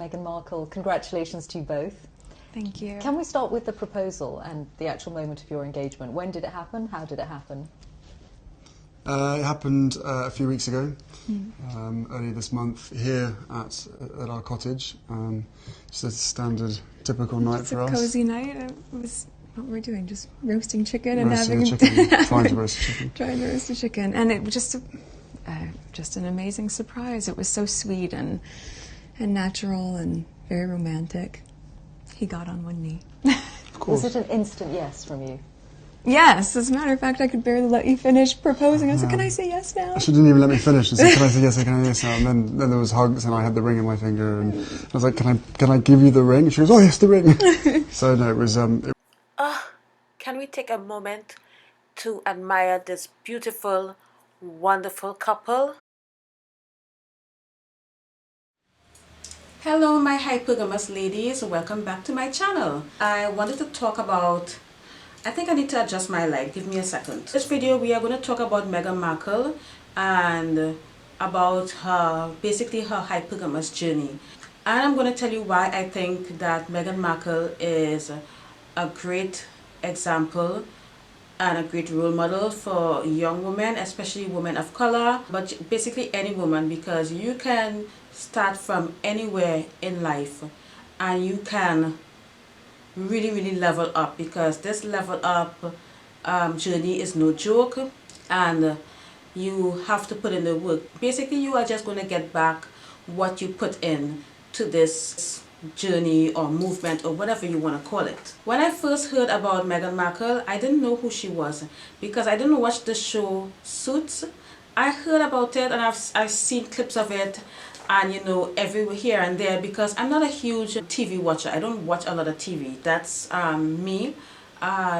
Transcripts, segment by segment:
Meghan Markle. Congratulations to you both. Thank you. Can we start with the proposal and the actual moment of your engagement? When did it happen? How did it happen? It happened a few weeks ago, early this month, here at our cottage. Just a standard, typical night for us. It's a cosy night. It was what we're doing, just roasting chicken and Roasting having the chicken, trying to roast the chicken. trying to roast the chicken, and it was just an amazing surprise. It was so sweet and natural and very romantic. He got on one knee. Of course. Was it an instant yes from you? Yes, as a matter of fact, I could barely let you finish proposing. I was like, can I say yes now? She didn't even let me finish. She said, can I say yes, can I say yes now? And then there was hugs and I had the ring in my finger and I was like, can I give you the ring? And she goes, oh yes, the ring. So no, it was... Can we take a moment to admire this beautiful, wonderful couple? Hello my Hypergamous ladies, welcome back to my channel. I wanted to talk about, I think I need to adjust my light, give me a second. This video we are going to talk about Meghan Markle and about her, basically her hypergamous journey. And I'm going to tell you why I think that Meghan Markle is a great example and a great role model for young women, especially women of color, but basically any woman, because you can start from anywhere in life and you can really level up, because this level up journey is no joke and you have to put in the work. Basically you are just going to get back what you put in to this journey or movement or whatever you want to call it. When I first heard about Meghan Markle, I didn't know who she was because I didn't watch the show Suits. I heard about it and I've seen clips of it and you know, everywhere here and there, because I'm not a huge TV watcher. I don't watch a lot of TV. That's me,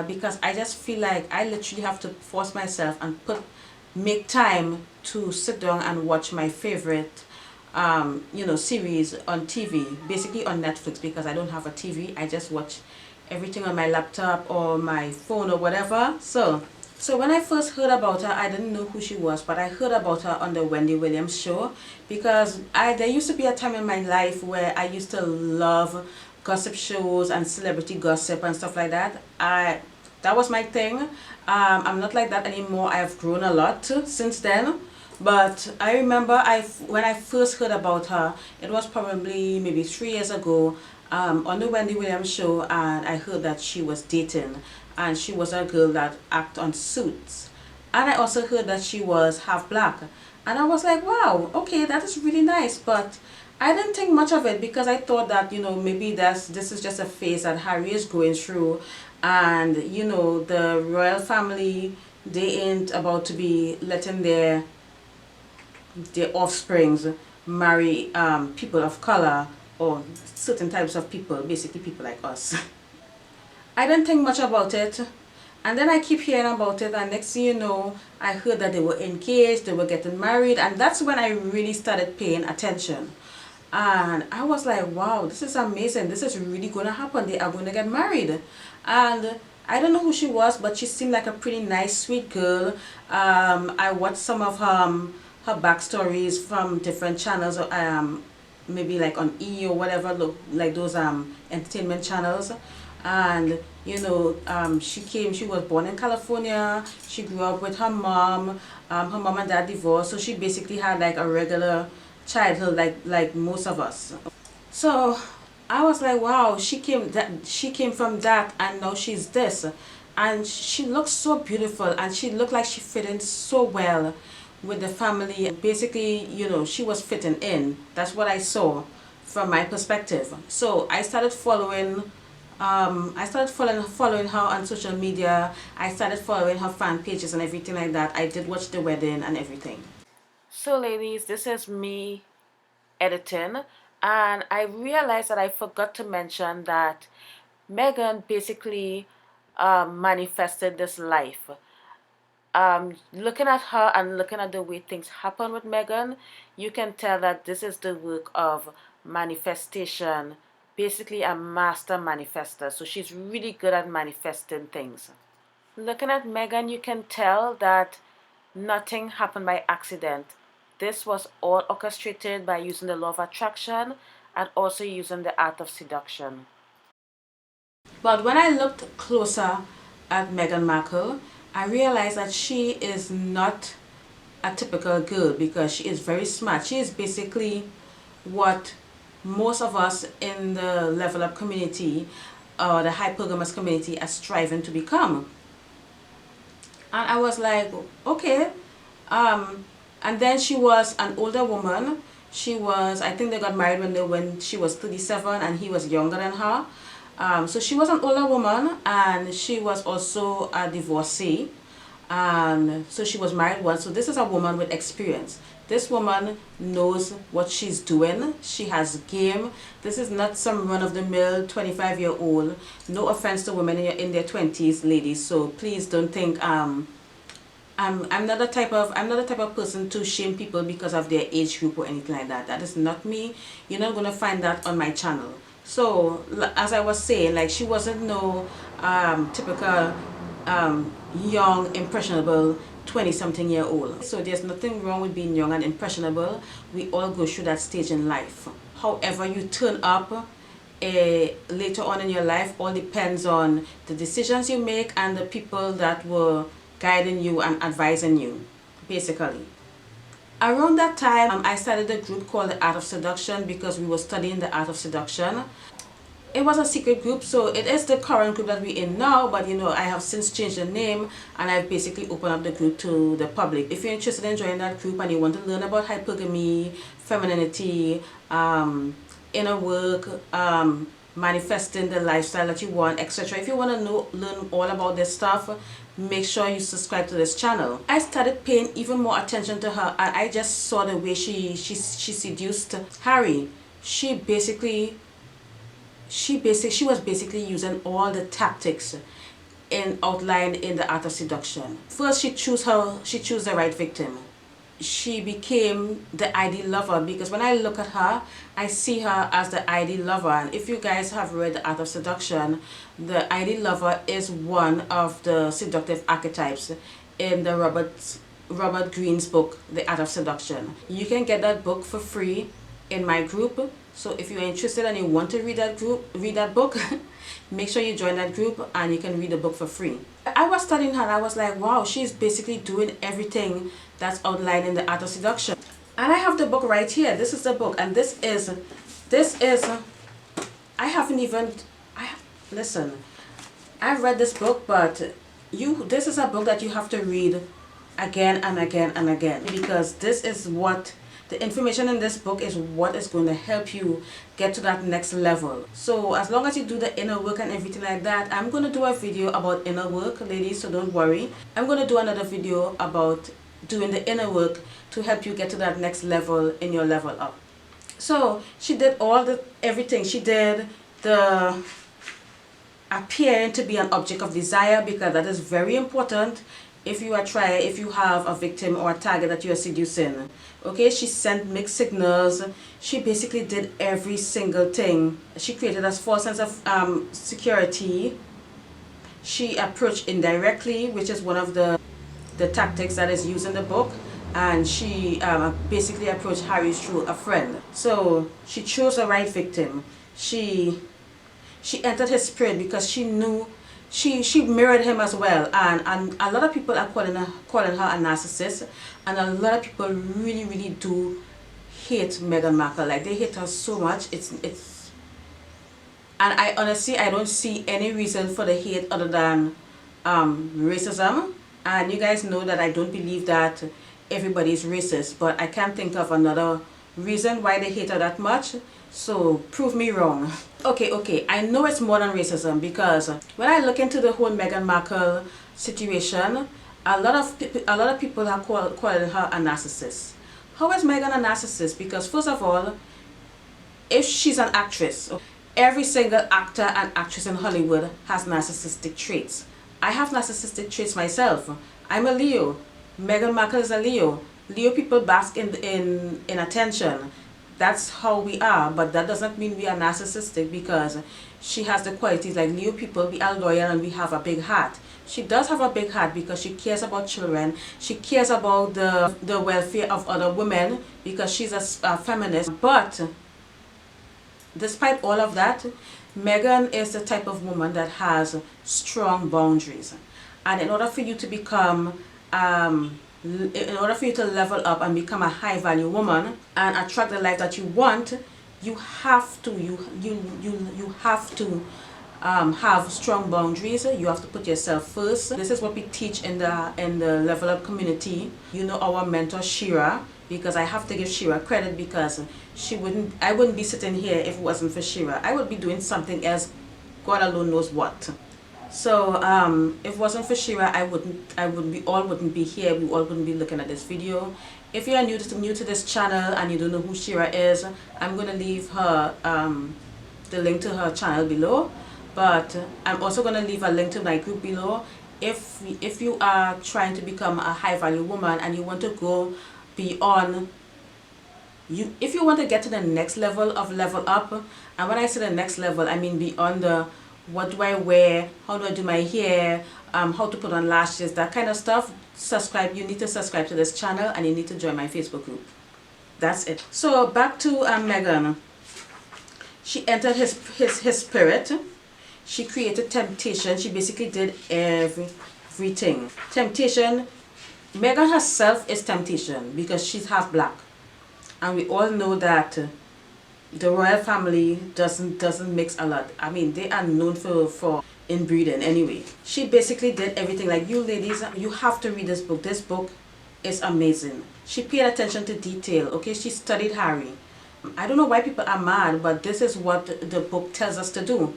because I just feel like I literally have to force myself and make time to sit down and watch my favorite you know, series on TV, basically on Netflix, because I don't have a TV. I just watch everything on my laptop or my phone or whatever. So when I first heard about her, I didn't know who she was, but I heard about her on the Wendy Williams show, because there used to be a time in my life where I used to love gossip shows and celebrity gossip and stuff like that. That was my thing. I'm not like that anymore. I've grown a lot since then. But I remember when I first heard about her, it was probably maybe 3 years ago on the Wendy Williams show, and I heard that she was dating and she was a girl that acted on Suits. And I also heard that she was half black. And I was like, wow, okay, that is really nice. But I didn't think much of it because I thought that, you know, maybe this is just a phase that Harry is going through. And, you know, the royal family, they ain't about to be letting their offsprings marry people of color or certain types of people, basically people like us. I didn't think much about it, and then I keep hearing about it, and next thing you know, I heard that they were engaged, they were getting married, and that's when I really started paying attention. And I was like, wow, this is amazing, this is really going to happen, they are going to get married. And I don't know who she was, but she seemed like a pretty nice, sweet girl. I watched some of her backstories from different channels, maybe like on E or whatever, like those entertainment channels. And you know, she was born in California. She grew up with her mom. Her mom and dad divorced, so she basically had like a regular childhood like most of us. So I was like, wow, she came from that, and now she's this, and she looks so beautiful, and she looked like she fit in so well with the family. Basically, you know, she was fitting in. That's what I saw from my perspective. So I started following following her on social media. I started following her fan pages and everything like that. I did watch the wedding and everything. So ladies, this is me editing, and I realized that I forgot to mention that Meghan basically manifested this life. Looking at her and looking at the way things happen with Meghan, you can tell that this is the work of manifestation, basically a master manifester. So she's really good at manifesting things. Looking at Meghan, you can tell that nothing happened by accident. This was all orchestrated by using the law of attraction and also using the art of seduction. But when I looked closer at Meghan Markle, I realized that she is not a typical girl because she is very smart. She is basically what most of us in the level up community or the hypergamous community are striving to become. And I was like, okay. And then she was an older woman. She was, I think they got married when she was 37 and he was younger than her. So she was an older woman, and she was also a divorcee. And so she was married once. So this is a woman with experience. This woman knows what she's doing. She has game. This is not some run-of-the-mill 25-year-old. No offense to women in their 20s, ladies. So please don't think I'm not the type of person to shame people because of their age group or anything like that. That is not me. You're not gonna find that on my channel. So as I was saying, like, she wasn't no typical young, impressionable 20-something-year-old. So there's nothing wrong with being young and impressionable. We all go through that stage in life. However you turn up later on in your life all depends on the decisions you make and the people that were guiding you and advising you, basically. Around that time, I started a group called the Art of Seduction because we were studying the art of seduction. It was a secret group, so it is the current group that we're in now, but you know, I have since changed the name and I've basically opened up the group to the public. If you're interested in joining that group and you want to learn about hypergamy, femininity, inner work, manifesting the lifestyle that you want, etc. If you want to learn all about this stuff, make sure you subscribe to this channel. I started paying even more attention to her, and I just saw the way she seduced Harry. She was basically using all the tactics outlined in the art of seduction. First, she chose the right victim. She became the ideal lover, because when I look at her, I see her as the ideal lover. And if you guys have read the art of seduction, the ideal lover is one of the seductive archetypes in the Robert Greene's book, The Art of Seduction. You can get that book for free in my group. So if you're interested and you want to read that book, make sure you join that group and you can read the book for free. I was studying her and I was like, wow, she's basically doing everything that's outlined in the art of seduction. And I have the book right here. This is the book, and listen, I've read this book, but this is a book that you have to read again and again and again, because this is what the information in this book is what is going to help you get to that next level. So as long as you do the inner work and everything like that, I'm going to do a video about inner work, ladies, so don't worry. I'm going to do another video about doing the inner work to help you get to that next level in your level up. So she did everything. She did the appearing to be an object of desire, because that is very important if you have a victim or a target that you are seducing. Okay, she sent mixed signals. She basically did every single thing. She created a false sense of security. She approached indirectly, which is one of the tactics that is used in the book, and she basically approached Harry through a friend. So she chose the right victim. She entered his spirit because she knew she mirrored him as well, and a lot of people are calling her a narcissist, and a lot of people really do hate Meghan Markle. Like, they hate her so much. It's and I honestly, I don't see any reason for the hate other than racism. And you guys know that I don't believe that everybody is racist, but I can't think of another reason why they hate her that much. So prove me wrong. Okay, I know it's more than racism, because when I look into the whole Meghan Markle situation, a lot of people are calling her a narcissist. How is Meghan a narcissist? Because first of all, if she's an actress, every single actor and actress in Hollywood has narcissistic traits. I have narcissistic traits myself. I'm a Leo. Meghan Markle is a Leo. Leo people bask in attention. That's how we are, but that doesn't mean we are narcissistic, because she has the qualities like Leo people. We are loyal and we have a big heart. She does have a big heart because she cares about children. She cares about the welfare of other women, because she's a feminist. But despite all of that, Meghan is the type of woman that has strong boundaries. And in order for you to become, in order for you to level up and become a high value woman and attract the life that you want, you have to, you have to have strong boundaries. You have to put yourself first. This is what we teach in the Level Up community. You know, our mentor Shira, because I have to give Shira credit, because I wouldn't be sitting here if it wasn't for Shira. I would be doing something else, God alone knows what. So if it wasn't for Shira, we all wouldn't be here. We all wouldn't be looking at this video. If you are new to this channel and you don't know who Shira is, I'm gonna leave her the link to her channel below. But I'm also going to leave a link to my group below. If you are trying to become a high value woman and you want to go beyond, if you want to get to the next level of level up, and when I say the next level, I mean beyond the what do I wear, how do I do my hair, how to put on lashes, that kind of stuff, subscribe. You need to subscribe to this channel and you need to join my Facebook group. That's it. So back to Meghan. She entered his spirit. She created temptation. She basically did everything. Temptation. Meghan herself is temptation because she's half black, and we all know that the royal family doesn't mix a lot. I mean, they are known for inbreeding anyway. She basically did everything. Like, you ladies, you have to read this book. This book is amazing. She paid attention to detail. Okay, she studied Harry. I don't know why people are mad, but this is what the book tells us to do.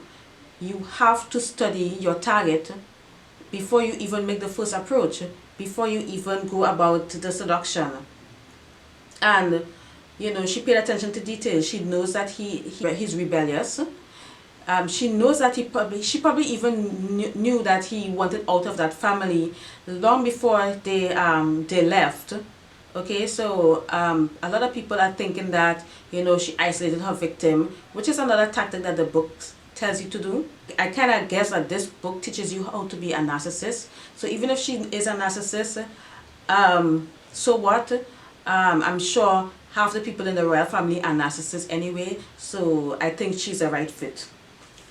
You have to study your target before you even make the first approach, before you even go about the seduction. And, you know, she paid attention to details. She knows that he's rebellious. She knows that she probably even knew that he wanted out of that family long before they left. Okay, so a lot of people are thinking that, you know, she isolated her victim, which is another tactic that the book tells you to do. I kind of guess that this book teaches you how to be a narcissist. So even if she is a narcissist, so what? I'm sure half the people in the royal family are narcissists anyway, so I think she's a right fit.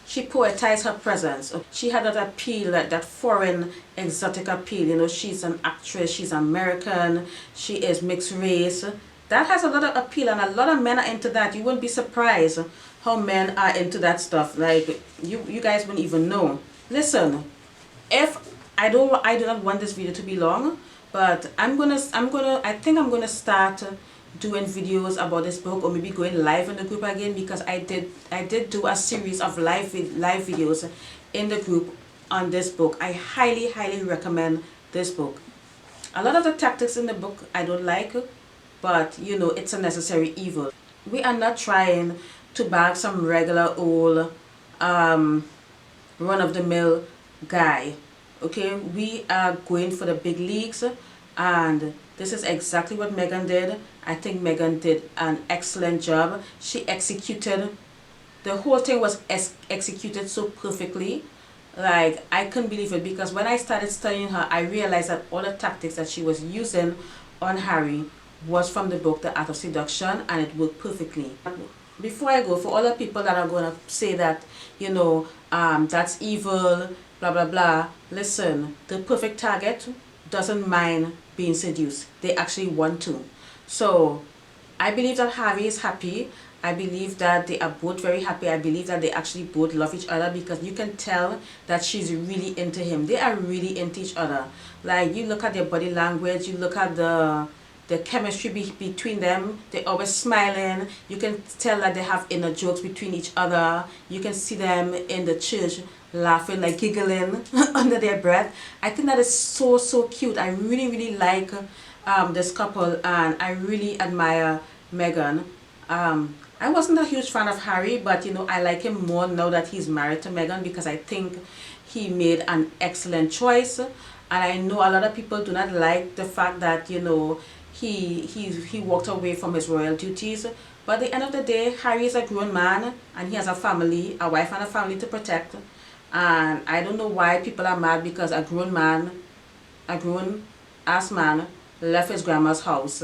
She poetized her presence. She had that appeal, that foreign, exotic appeal. You know, she's an actress, she's American, she is mixed race. That has a lot of appeal, and a lot of men are into that. You wouldn't be surprised how men are into that stuff. Like, you guys wouldn't even know. Listen, if I do not want this video to be long, but I think I'm gonna start doing videos about this book, or maybe going live in the group again, because I did do a series of live videos in the group on this book. I highly recommend this book. A lot of the tactics in the book I don't like, but you know, it's a necessary evil. We are not trying to bag some regular old run-of-the-mill guy. Okay, we are going for the big leagues, and this is exactly what Meghan did. I think Meghan did an excellent job. She executed, the whole thing was executed so perfectly. Like, I couldn't believe it, because when I started studying her, I realized that all the tactics that she was using on Harry was from the book The Art of Seduction, and it worked perfectly. Before I go, for all the people that are going to say that, you know, that's evil, blah blah blah, listen, the perfect target doesn't mind being seduced. They actually want to. So I believe that Harry is happy. I believe that they are both very happy. I believe that they actually both love each other, because you can tell that she's really into him. They are really into each other. Like, you look at their body language, you look at the chemistry between them. They're always smiling. You can tell that they have inner jokes between each other. You can see them in the church laughing, like giggling under their breath. I think that is so cute. I really like this couple, and I really admire Meghan. I wasn't a huge fan of Harry, but you know, I like him more now that he's married to Meghan, because I think he made an excellent choice. And I know a lot of people do not like the fact that, you know, he walked away from his royal duties. But at the end of the day, Harry is a grown man, and he has a family, a wife and a family to protect. And I don't know why people are mad because a grown ass man left his grandma's house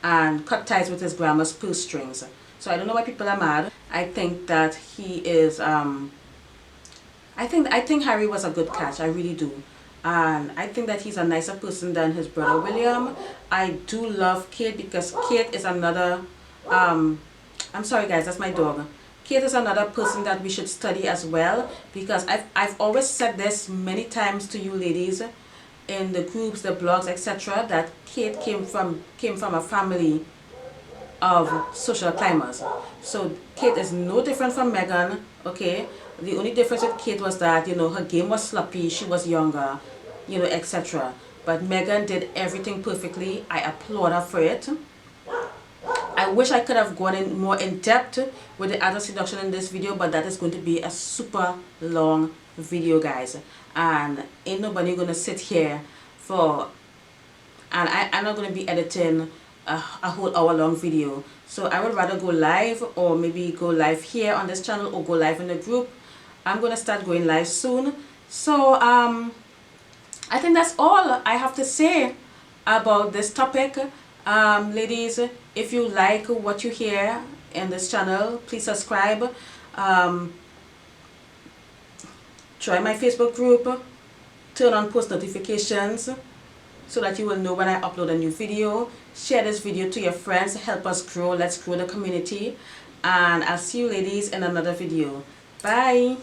and cut ties with his grandma's purse strings. So I don't know why people are mad. I think that he is I think Harry was a good catch. I really do. And I think that he's a nicer person than his brother William. I do love Kate because Kate is another I'm sorry guys, that's my dog. Kate is another person that we should study as well, because I've always said this many times to you ladies in the groups, the blogs, etc., that Kate came from a family of social climbers. So Kate is no different from Meghan, okay? The only difference with Kate was that, you know, her game was sloppy, she was younger, you know, etc. But Meghan did everything perfectly. I applaud her for it. I wish I could have gone in more in depth with the adult seduction in this video, but that is going to be a super long video, guys. And ain't nobody gonna sit here for, and I'm not gonna be editing a whole hour-long video. So I would rather go live, or maybe go live here on this channel, or go live in the group. I'm gonna start going live soon. So I think that's all I have to say about this topic. Ladies, if you like what you hear in this channel, please subscribe. Join my Facebook group, turn on post notifications so that you will know when I upload a new video. Share this video to your friends, help us grow, let's grow the community. And I'll see you ladies in another video. Bye.